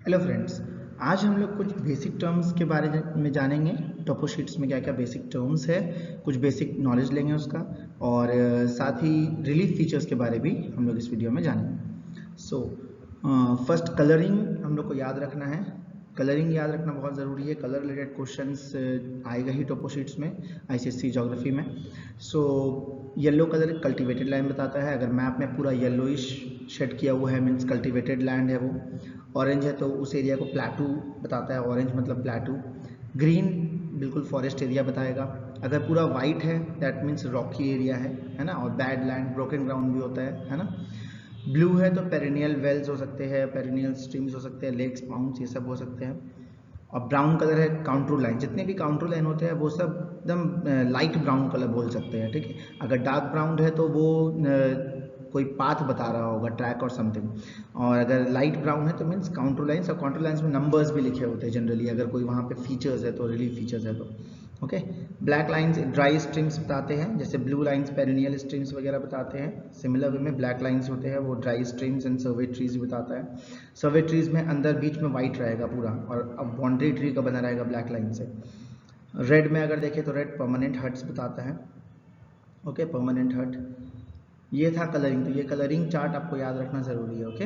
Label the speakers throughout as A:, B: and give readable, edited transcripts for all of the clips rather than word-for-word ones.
A: Hello friends, आज हम लोग कुछ बेसिक टर्म्स के बारे में जानेंगे। टोपो शीट्स में क्या क्या बेसिक टर्म्स है, कुछ बेसिक नॉलेज लेंगे उसका, और साथ ही रिलीफ फीचर्स के बारे भी हम लोग इस वीडियो में जानेंगे। सो फर्स्ट कलरिंग हम लोग को याद रखना है। कलरिंग याद रखना बहुत ज़रूरी है। कलर रिलेटेड क्वेश्चंस आएगा ही टोपो शीट्स में, आईसीएससी ज्योग्राफी में। So yellow colour cultivated land बताता है। अगर मैप में पूरा येलोइश शेड किया हुआ है मीन्स कल्टीवेटेड लैंड है वो। ऑरेंज है तो उस एरिया को प्लेटू बताता है, ऑरेंज मतलब प्लेटू। ग्रीन बिल्कुल फॉरेस्ट एरिया बताएगा। अगर पूरा वाइट है दैट मीन्स रॉकी एरिया है ना। और बैड लैंड ब्रोकन ग्राउंड भी होता है ना। ब्लू है तो पेरिनियल वेल्स हो सकते हैं, पेरिनियल स्ट्रीम्स हो सकते हैं, लेक्स पाउंड्स ये सब हो सकते हैं। और ब्राउन कलर है काउंटर लाइन। जितने भी काउंटर लाइन होते हैं वो सब एकदम लाइट ब्राउन कलर बोल सकते हैं, ठीक है। अगर डार्क ब्राउन है तो वो कोई पाथ बता रहा होगा, ट्रैक और समथिंग। और अगर लाइट ब्राउन है तो मीन्स काउंटर लाइन्स, और काउंटर लाइन्स में नंबर्स भी लिखे होते हैं जनरली, अगर कोई वहाँ पे फीचर्स है तो, रिलीफ फीचर्स है तो। Okay. Black lines dry streams बताते हैं, जैसे ब्लू लाइन्स पेरिनियल स्ट्रीम्स वगैरह बताते हैं। सिमिलर वे में ब्लैक लाइन्स होते हैं वो dry streams and survey trees बताता है। सर्वे ट्रीज में अंदर बीच में वाइट रहेगा पूरा, और अब बाउंड्री ट्री का बना रहेगा ब्लैक लाइन से। रेड में अगर देखें तो रेड परमानेंट हट्स बताता है। ओके, परमानेंट हट। ये था कलरिंग, तो ये कलरिंग चार्ट आपको याद रखना जरूरी है। ओके।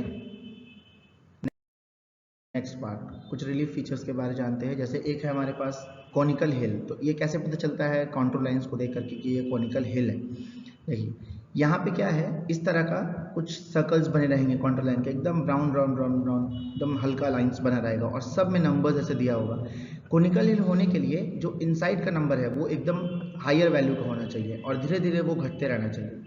A: नेक्स्ट पार्ट, कुछ रिलीफ फीचर्स के बारे में जानते हैं। जैसे एक है हमारे पास कॉनिकल हिल, तो ये कैसे पता चलता है कंटूर लाइंस को देख करके कि ये कॉनिकल हिल है। देखिए यहाँ पे क्या है, इस तरह का कुछ सर्कल्स बने रहेंगे कंटूर लाइन के, एकदम ब्राउन ब्राउन ब्राउन ब्राउन, एकदम हल्का लाइंस बना रहेगा, और सब में नंबर्स ऐसे दिया होगा। कॉनिकल हिल होने के लिए जो इनसाइड का नंबर है वो एकदम हायर वैल्यू का होना चाहिए, और धीरे धीरे वो घटते रहना चाहिए।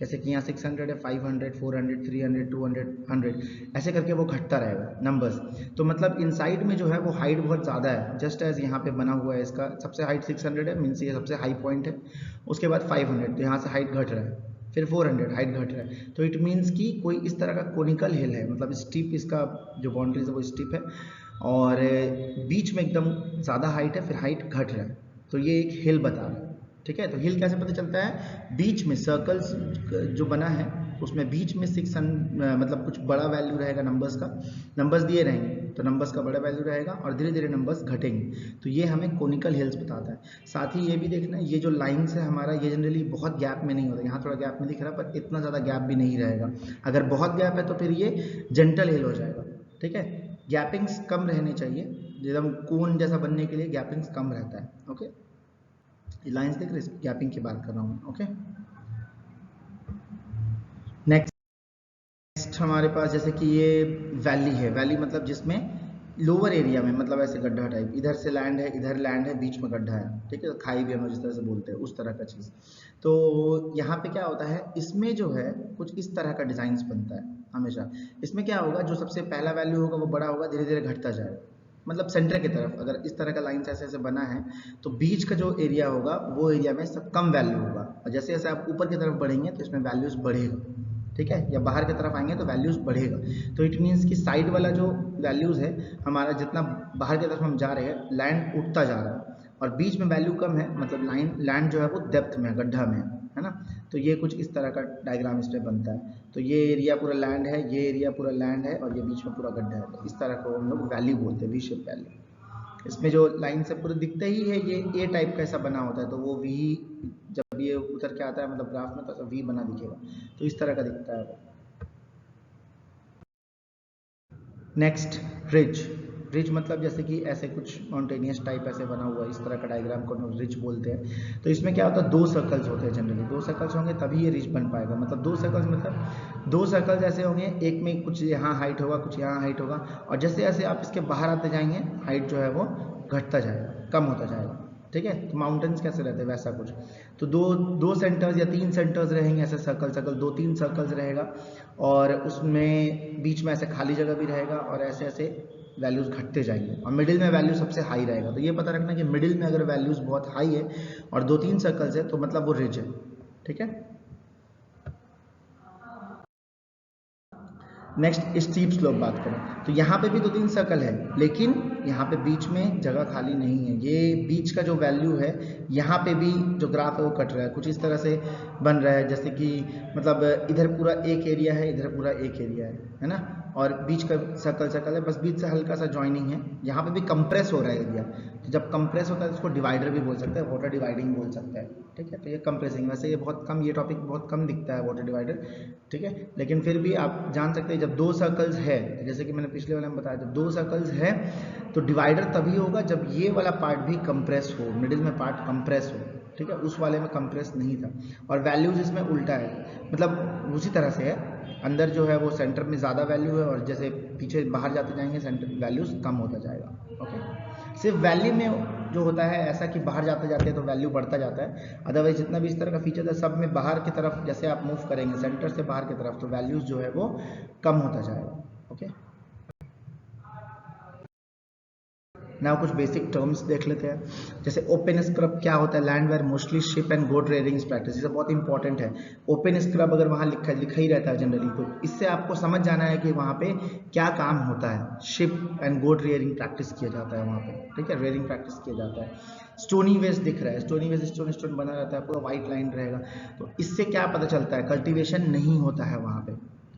A: जैसे कि यहाँ 600 है, 500, 400, 300, 200, 100, ऐसे करके वो घटता रहेगा नंबर्स। तो मतलब इनसाइड में जो है वो हाइट बहुत ज़्यादा है, जस्ट एज यहाँ पे बना हुआ है। इसका सबसे हाइट 600 है, मीन्स ये सबसे हाई पॉइंट है। उसके बाद 500, तो यहाँ से हाइट घट रहा है। फिर 400, हाइट घट रहा है। तो इट मीन्स कि कोई इस तरह का कोनिकल हिल है, मतलब स्टीप, इसका जो बाउंड्रीज है वो स्टीप है, और बीच में एकदम ज़्यादा हाइट है, फिर हाइट घट रहा है। तो ये एक हिल बता रहा है, ठीक है। तो हिल कैसे पता चलता है, बीच में सर्कल्स जो बना है उसमें बीच में 600, मतलब कुछ बड़ा वैल्यू रहेगा नंबर्स का, नंबर्स दिए रहेंगे तो नंबर्स का बड़ा वैल्यू रहेगा, और धीरे धीरे नंबर्स घटेंगे। तो ये हमें कोनिकल हिल्स बताता है। साथ ही ये भी देखना है, ये जो लाइन्स है हमारा, ये जनरली बहुत गैप में नहीं होता। यहाँ थोड़ा गैप में दिख रहा है पर इतना ज़्यादा गैप भी नहीं रहेगा। अगर बहुत गैप है तो फिर ये जेंटल हिल हो जाएगा, ठीक है। गैपिंग्स कम रहने चाहिए, एकदम कोन जैसा बनने के लिए गैपिंग्स कम रहता है। ओके, लाइंस देख रहे हैं, गैपिंग की बात कर रहा हूँ। ओके। नेक्स्ट हमारे पास जैसे कि ये वैली है। वैली मतलब जिसमें लोअर एरिया में, मतलब ऐसे गड्ढा टाइप, इधर से लैंड है, इधर लैंड है, बीच में गड्ढा है, ठीक है। खाई भी हम जिस तरह से बोलते हैं उस तरह का चीज़। तो यहाँ पे क्या होता है, इसमें जो है कुछ इस तरह का डिजाइन बनता है हमेशा। इसमें क्या होगा, जो सबसे पहला वैल्यू होगा वो बड़ा होगा, धीरे धीरे घटता जाएगा, मतलब सेंटर की तरफ। अगर इस तरह का लाइन ऐसे ऐसे बना है तो बीच का जो एरिया होगा वो एरिया में सब कम वैल्यू होगा, और जैसे जैसे आप ऊपर की तरफ बढ़ेंगे तो इसमें वैल्यूज बढ़ेगा, ठीक है। या बाहर की तरफ आएंगे तो वैल्यूज बढ़ेगा। तो इट मीन्स कि साइड वाला जो वैल्यूज है हमारा, जितना बाहर की तरफ हम जा रहे हैं लैंड उठता जा रहा है, और बीच में वैल्यू कम है, मतलब लाइन लैंड जो है वो डेप्थ में, गड्ढा में है ना। तो ये कुछ इस तरह का डायग्राम इसमें बनता है। तो ये एरिया पूरा लैंड है, ये एरिया पूरा लैंड है, और ये बीच में पूरा गड्ढा है। तो इस तरह को हम लोग वैल्यू बोलते हैं, वी शेप वैल्यू। इसमें जो लाइन से पूरे दिखते ही है, ये ए टाइप का ऐसा बना होता है, तो वो वी, जब ये उतर के आता है मतलब ग्राफ में, तो वी बना दिखेगा। तो इस तरह का दिखता है वो। Next, ridge. रिज मतलब जैसे कि ऐसे कुछ माउंटेनियस टाइप ऐसे बना हुआ है, इस तरह का डायग्राम को हम रिज बोलते हैं। तो इसमें क्या होता है, दो सर्कल्स होते हैं जनरली, दो सर्कल्स होंगे तभी ये रिज बन पाएगा। मतलब दो सर्कल्स, मतलब दो सर्कल्स ऐसे होंगे, एक में कुछ यहाँ हाइट होगा, कुछ यहाँ हाइट होगा, और जैसे जैसे आप इसके बाहर आते जाएंगे हाइट जो है वो घटता जाएगा, कम होता जाएगा, ठीक है। तो माउंटेन्स कैसे रहते हैं वैसा कुछ। तो दो दो सेंटर्स या तीन सेंटर्स रहेंगे, ऐसे सर्कल सर्कल, दो तीन सर्कल्स रहेगा, और उसमें बीच में ऐसे खाली जगह भी रहेगा, और ऐसे ऐसे वैल्यूज घटते जाएंगे, और मिडिल में वैल्यू सबसे हाई रहेगा। तो ये पता रखना कि मिडिल में अगर वैल्यूज बहुत हाई है और दो तीन सर्कल्स है तो मतलब वो रिज है, ठीक है। नेक्स्ट, स्टीप स्लोप बात करें तो यहाँ पे भी दो तीन सर्कल है, लेकिन यहाँ पे बीच में जगह खाली नहीं है। ये बीच का जो वैल्यू है, यहाँ पे भी जो ग्राफ है वो कट रहा है, कुछ इस तरह से बन रहा है, जैसे कि मतलब इधर पूरा एक एरिया है, इधर पूरा एक एरिया है ना। और बीच का सर्कल है, बस बीच से हल्का सा जॉइनिंग है, यहाँ पे भी कंप्रेस हो रहा है एरिया। तो जब कंप्रेस होता है तो इसको डिवाइडर भी बोल सकते हैं, वाटर डिवाइडिंग बोल सकते हैं, ठीक है। तो ये कंप्रेसिंग, वैसे ये बहुत कम, ये टॉपिक बहुत कम दिखता है वाटर डिवाइडर, ठीक है, लेकिन फिर भी आप जान सकते हैं जब दो सर्कल्स है, जैसे कि मैंने पिछले वाले में बताया, जब दो सर्कल्स है तो डिवाइडर तभी होगा जब ये वाला पार्ट भी कंप्रेस हो, मिडिल में पार्ट कंप्रेस हो, ठीक है। उस वाले में कंप्रेस नहीं था। और वैल्यूज इसमें उल्टा है, मतलब उसी तरह से है, अंदर जो है वो सेंटर में ज़्यादा वैल्यू है और जैसे पीछे बाहर जाते जाएंगे सेंटर वैल्यूज कम होता जाएगा, ओके। सिर्फ वैल्यू में जो होता है ऐसा कि बाहर जाते जाते तो वैल्यू बढ़ता जाता है, अदरवाइज जितना भी इस तरह का फीचर है सब में बाहर की तरफ जैसे आप मूव करेंगे सेंटर से बाहर की तरफ तो वैल्यूज जो है वो कम होता जाएगा, ओके। ना कुछ बेसिक टर्म्स देख लेते हैं, जैसे ओपन स्क्रब क्या होता है, land where mostly sheep and goat rearing practice, ये बहुत इंपॉर्टेंट है। ओपन स्क्रब अगर वहाँ लिखा ही रहता है जनरली, तो इससे आपको समझ जाना है कि वहाँ पे क्या काम होता है, sheep and goat rearing practice किया जाता है वहाँ पे, ठीक है, रेयरिंग प्रैक्टिस किया जाता है। स्टोनी वेस्ट दिख रहा है, स्टोनी वेस्ट स्टोन स्टोन बना रहता है, पूरा व्हाइट लाइन रहेगा, तो इससे क्या पता चलता है, कल्टिवेशन नहीं होता है वहाँ पे,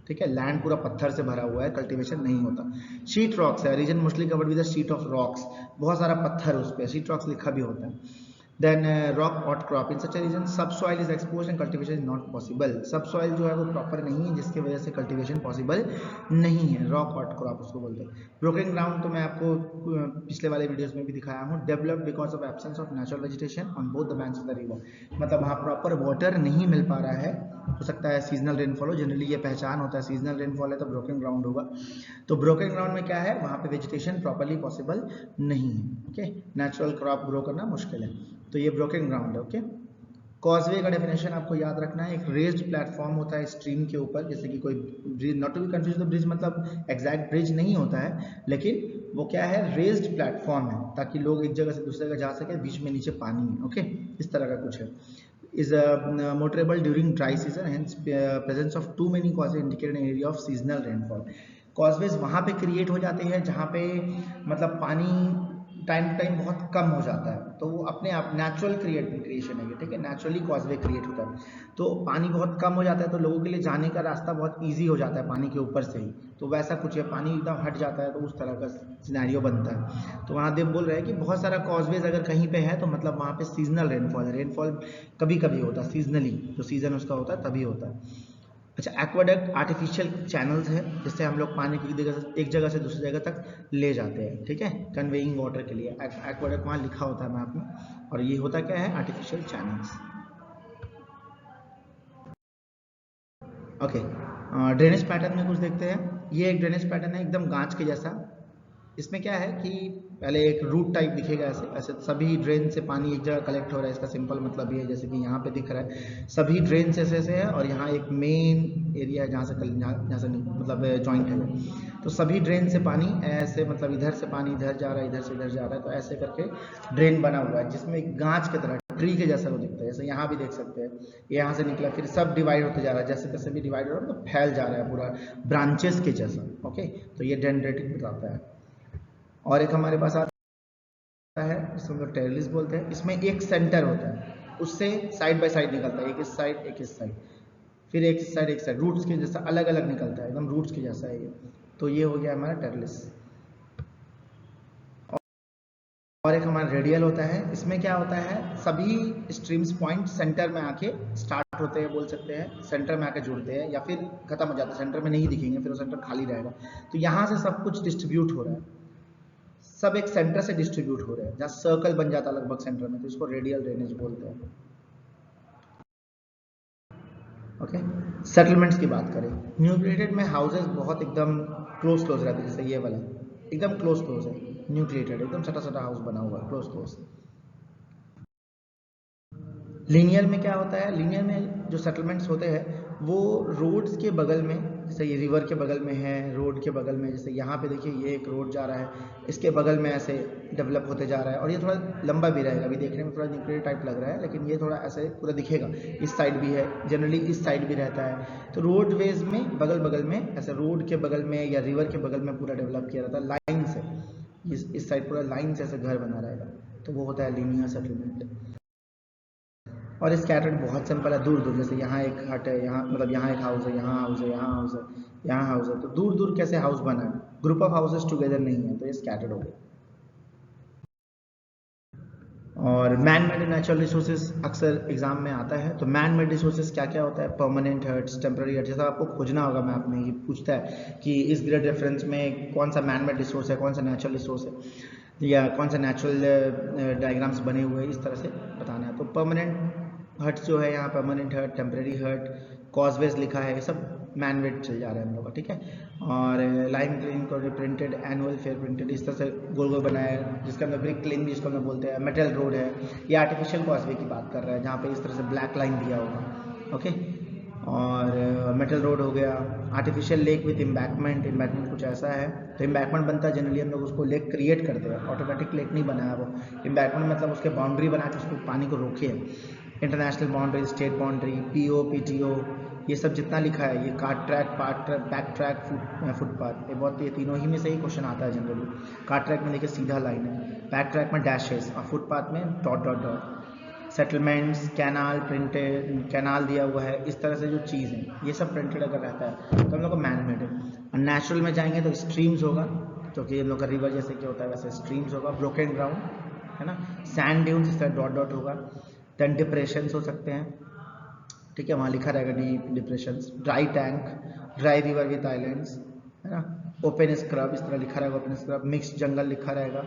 A: ठीक है, लैंड पूरा पत्थर से भरा हुआ है, कल्टीवेशन नहीं होता। शीट रॉक्स है, region mostly covered with sheet of rocks, बहुत सारा पत्थर उस पर शीट रॉक्स लिखा भी होता है। देन रॉक आउटक्रॉप, इन सच ए रीजन सब soil is expose and cultivation is not possible, सब सॉइल जो है वो प्रॉपर नहीं है जिसकी वजह से कल्टीवेशन पॉसिबल नहीं है, रॉक आउटक्रॉप उसको बोलते हैं। ब्रोकन ग्राउंड तो मैं आपको पिछले वाले वीडियोस में भी दिखाया हूँ, develop because of absence of natural vegetation on both the banks of the river, मतलब वहाँ प्रॉपर वाटर नहीं मिल पा रहा है, हो सकता है सीजनल रेनफॉल हो, जनरली ये पहचान होता है, सीजनल रेनफॉल है तो ब्रोकन ग्राउंड होगा। तो ब्रोकन ग्राउंड में क्या है, वहाँ पे वेजिटेशन प्रॉपर्ली पॉसिबल नहीं है, ओके, नेचुरल क्रॉप ग्रो करना मुश्किल है, तो ये ब्रोकन ग्राउंड है, ओके। कॉजवे का डेफिनेशन आपको याद रखना है, एक रेज्ड प्लेटफॉर्म होता है स्ट्रीम के ऊपर, जैसे कि कोई bridge, not to be confuse the bridge मतलब एग्जैक्ट ब्रिज नहीं होता है, लेकिन वो क्या है, रेज्ड प्लेटफॉर्म है, ताकि लोग एक जगह से दूसरी जगह जा सके, बीच में नीचे पानी है, ओके, इस तरह का कुछ है। is motorable during dry season, hence presence of too many causes indicate an area of seasonal rainfall. कॉजवेज वहाँ पे क्रिएट हो जाते हैं जहाँ पे मतलब पानी टाइम टू टाइम बहुत कम हो जाता है, तो वो अपने आप नेचुरल क्रिएशन है ये, ठीक है, नेचुरली कॉजवे क्रिएट होता है, तो पानी बहुत कम हो जाता है तो लोगों के लिए जाने का रास्ता बहुत ईजी हो जाता है पानी के ऊपर से ही, तो वैसा कुछ है, पानी एकदम हट जाता है तो उस तरह का सिनेरियो बनता है। तो वहाँ देव बोल रहे हैं कि बहुत सारा कॉजवेज अगर कहीं पे है तो मतलब वहाँ पे सीजनल रेनफॉल है, रेनफॉल कभी कभी होता है सीजनली, जो सीजन उसका होता है तभी होता है। अच्छा, एक्वाडक्ट आर्टिफिशियल चैनल्स है जिससे हम लोग पानी की एक जगह से दूसरी जगह तक ले जाते हैं, ठीक है, कन्वेइंग वाटर के लिए एक्वाडक्ट वहाँ लिखा होता है मैप में, और ये होता क्या है, artificial channels, okay. Drainage pattern में कुछ देखते हैं, ये एक ड्रेनेज पैटर्न है एकदम गांच के जैसा, इसमें क्या है कि पहले एक रूट टाइप दिखेगा ऐसे, ऐसे सभी ड्रेन से पानी एक जगह कलेक्ट हो रहा है, इसका सिंपल मतलब ये है, जैसे कि यहाँ पे दिख रहा है सभी ड्रेन से ऐसे है, और यहाँ एक मेन एरिया है जहाँ से मतलब जॉइंट है, तो सभी ड्रेन से पानी ऐसे, मतलब इधर से पानी इधर जा रहा है, इधर से इधर जा रहा है, तो ऐसे करके ड्रेन बना हुआ है जिसमें एक गांच की तरह ट्री के जैसा वो दिखता है, जैसे यहाँ भी देख सकते हैं, यहाँ से निकला फिर सब डिवाइड होते जा रहा है, जैसे तैसे भी डिवाइड हो रहा है तो फैल जा रहा है पूरा ब्रांचेस के जैसा, ओके, तो ये डेंड्रेटिक बताता है। और एक हमारे पास आता है जिसको हम लोग टेरलिस बोलते हैं, इसमें एक सेंटर होता है, उससे साइड बाय साइड निकलता है, एक इस साइड एक इस साइड, फिर एक साइड एक साइड, रूट्स के जैसा अलग अलग निकलता है, एकदम रूट्स के जैसा है ये, तो ये हो गया हमारा टेरलिस। और एक हमारा रेडियल होता है, इसमें क्या होता है, सभी स्ट्रीम्स पॉइंट सेंटर में आके स्टार्ट होते हैं, बोल सकते हैं सेंटर में आके जुड़ते हैं, या फिर खत्म हो जाते हैं, सेंटर में नहीं दिखेंगे, फिर वो सेंटर खाली रहेगा, तो यहाँ से सब कुछ डिस्ट्रीब्यूट हो रहा है, सब एक सेंटर से डिस्ट्रीब्यूट हो रहे हैं, जहाँ सर्कल बन जाता है लगभग सेंटर में, तो इसको रेडियल ड्रेनेज बोलते हैं, ओके। सेटलमेंट्स की बात करें, न्यूक्लिएटेड में हाउसेस बहुत एकदम क्लोज क्लोज रहते हैं, जैसे ये वाला एकदम क्लोज क्लोज है, न्यूक्लिएटेड एकदम सटा सटा हाउस बना हुआ है, क्लोज क्लोज। लीनियर में क्या होता है, लीनियर में जो सेटलमेंट्स होते हैं वो रोड्स के बगल में, जैसे ये रिवर के बगल में है, रोड के बगल में, जैसे यहाँ पे देखिए ये एक रोड जा रहा है, इसके बगल में ऐसे डेवलप होते जा रहा है, और ये थोड़ा लंबा भी रहेगा, अभी देखने में थोड़ा न्यूक्लियर टाइप लग रहा है, लेकिन ये थोड़ा ऐसे पूरा दिखेगा, इस साइड भी है, जनरली इस साइड भी रहता है, तो रोड वेज में बगल बगल में ऐसे रोड के बगल में या रिवर के बगल में पूरा डेवलप किया रहता है लाइन से, इस साइड पूरा लाइन से ऐसे घर बना रहेगा, तो वो होता है लीनियर सेटलमेंट। और स्कैटर्ड बहुत सिंपल है, दूर दूर, जैसे यहाँ एक हट है, यहाँ मतलब यहाँ एक हाउस है, यहाँ हाउस है, यहाँ हाउस है, यहाँ हाउस है, तो दूर दूर कैसे हाउस बना है, ग्रुप ऑफ हाउसेस टुगेदर नहीं है, तो ये स्कैटर्ड हो गया। और मैन मेड नेचुरल रिसोर्सेज अक्सर एग्जाम में आता है, तो मैन मेड रिसोर्सेज क्या क्या होता है, परमानेंट हर्ट्स, टेम्पररी हर्ट्स, जैसा आपको खोजना होगा मैप में, ये पूछता है कि इस ग्रिड रेफरेंस में कौन सा मैन मेड रिसोर्स है, कौन सा नेचुरल रिसोर्स है, या कौन सा नेचुरल डायग्राम्स बने हुए हैं, इस तरह से बताना है। तो परमानेंट हर्ट्स जो है यहाँ, परमानेंट हर्ट, टेम्पररी हर्ट, कॉजवेज लिखा है, ये सब मैन मेड चल जा रहा है हम लोग का, ठीक है। और लाइम क्लीन को प्रिंटेड, एनुअल फेयर प्रिंटेड, इस तरह से गोल गोल बनाया है, जिसके अंदर ब्रिक क्लीन जिसको हम बोलते हैं, मेटल रोड है, ये आर्टिफिशियल कॉजवे की बात कर रहा है, जहाँ पे इस तरह से ब्लैक लाइन दिया होगा, ओके। और मेटल रोड हो गया, artificial lake with embankment, embankment कुछ ऐसा है, तो इम्बैकमेंट बनता है जनरली हम लोग उसको लेक क्रिएट करते हैं, ऑटोमेटिक लेक नहीं बनाया वो, इम्बैकमेंट मतलब उसके बाउंड्री बना के उसको पानी को रोके, international boundary, state boundary, PO, PTO, ये सब जितना लिखा है, ये cart track, part track, back track, footpath, ये बहुत, ये तीनों ही में से ही क्वेश्चन आता है जनरली। कार्ट ट्रैक में देखिए सीधा लाइन है, बैक ट्रैक में डैशेस, और फुटपाथ में dot dot dot. Settlements, canal printed, canal दिया हुआ है, इस तरह से जो चीज़ है ये सब प्रिंटेड अगर रहता है तो हम लोग को मैन मेड है। और नेचुरल में जाएंगे तो स्ट्रीम्स होगा, क्योंकि हम लोग का रिवर जैसे क्या होता है वैसे स्ट्रीम्स होगा, ब्रोकन ग्राउंड है ना, सैंड ड्यून्स, इस तरह डॉट डॉट होगा, देन डिप्रेशंस हो सकते हैं, ठीक है, वहाँ लिखा रहेगा deep depressions, dry tank, dry river with islands, है ना, ओपन स्क्रब, इस तरह लिखा रहेगा, ओपन स्क्रब, मिक्स्ड जंगल लिखा रहेगा,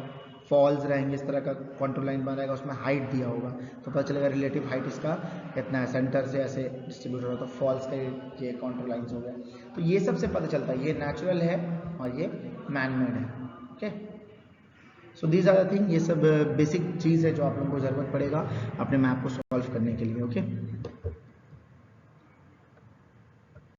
A: फॉल्स रहेंगे, इस तरह का कॉन्टूर लाइन बना रहेगा, उसमें हाइट दिया होगा तो पता चलेगा रिलेटिव हाइट इसका इतना है, सेंटर से ऐसे डिस्ट्रीब्यूट होगा, तो फॉल्स का ये कॉन्टूर लाइन्स हो गया। तो ये सबसे पता चलता है ये नेचुरल है और ये मैन मेड है, okay. So these are the thing, ये सब बेसिक चीज़ है जो आप लोगों को ज़रूरत पड़ेगा अपने मैप को सॉल्व करने के लिए, ओके।